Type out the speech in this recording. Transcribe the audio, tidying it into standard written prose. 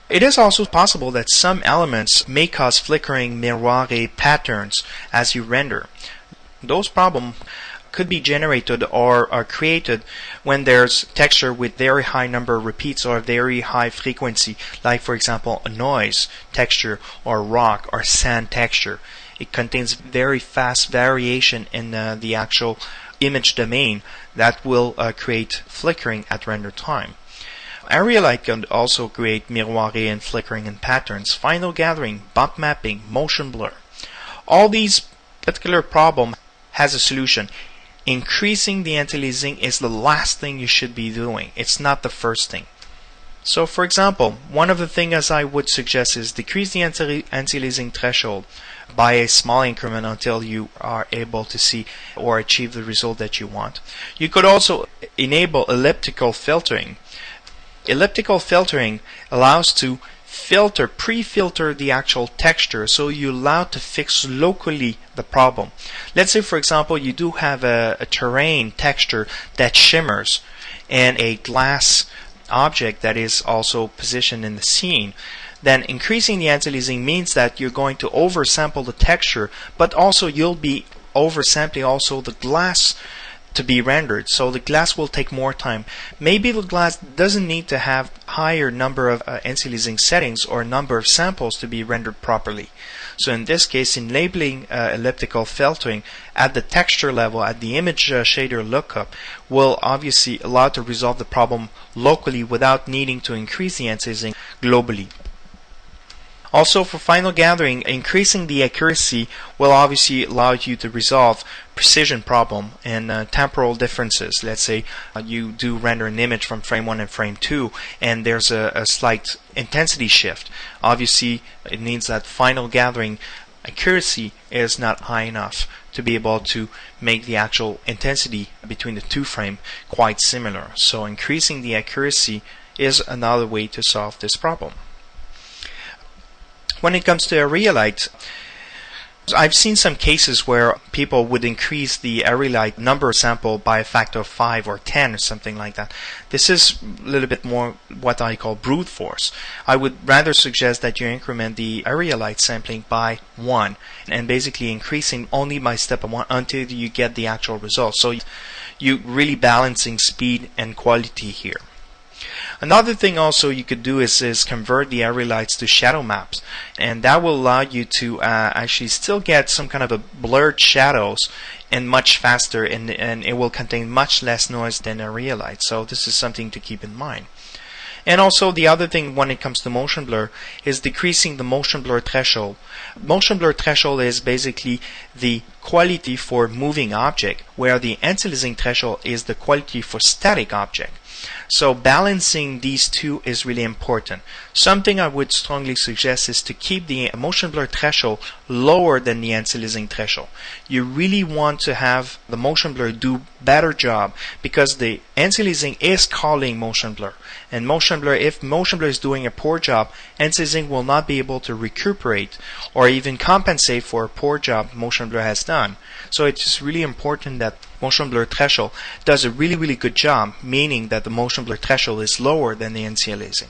It is also possible that some elements may cause flickering miroir patterns as you render. Those problems could be generated or are created when there's texture with very high number of repeats or very high frequency, like for example a noise texture or rock or sand texture. It contains very fast variation in the actual image domain that will create flickering at render time. Arealite can also create miroir and flickering and patterns, final gathering, bump mapping, motion blur. All these particular problem has a solution. Increasing the antialiasing is the last thing you should be doing. It's not the first thing. So for example, one of the things I would suggest is decrease the antialiasing threshold by a small increment until you are able to see or achieve the result that you want. You could also enable elliptical filtering. Elliptical filtering allows to pre-filter the actual texture, so you allow to fix locally the problem. Let's say for example you do have a terrain texture that shimmers and a glass object that is also positioned in the scene. Then increasing the antialiasing means that you're going to oversample the texture, but also you'll be oversampling also the glass to be rendered, so the glass will take more time. Maybe the glass doesn't need to have higher number of antialiasing settings or number of samples to be rendered properly. So in this case, enabling elliptical filtering at the texture level, at the image shader lookup, will obviously allow to resolve the problem locally without needing to increase the antialiasing globally. Also, for final gathering, increasing the accuracy will obviously allow you to resolve precision problem and temporal differences. Let's say you do render an image from frame 1 and frame 2 and there's a slight intensity shift. Obviously, it means that final gathering accuracy is not high enough to be able to make the actual intensity between the two frames quite similar. So increasing the accuracy is another way to solve this problem. When it comes to Arealite, I've seen some cases where people would increase the Arealite number sample by a factor of 5 or 10 or something like that. This is a little bit more what I call brute force. I would rather suggest that you increment the Arealite sampling by 1 and basically increasing only by step 1 until you get the actual result. So you're really balancing speed and quality here. Another thing also you could do is convert the Arealites to shadow maps, and that will allow you to actually still get some kind of a blurred shadows and much faster, and it will contain much less noise than Arealite. So this is something to keep in mind. And also the other thing when it comes to motion blur is decreasing the motion blur threshold. Motion blur threshold is basically the quality for moving object, where the antialiasing threshold is the quality for static object. So balancing these two is really important. Something I would strongly suggest is to keep the motion blur threshold lower than the antialiasing threshold. You really want to have the motion blur do better job, because the antialiasing is calling motion blur, and if motion blur is doing a poor job, antialiasing will not be able to recuperate or even compensate for a poor job motion blur has done. So it's really important that motion blur threshold does a really good job, meaning that the motion blur threshold is lower than the antialiasing.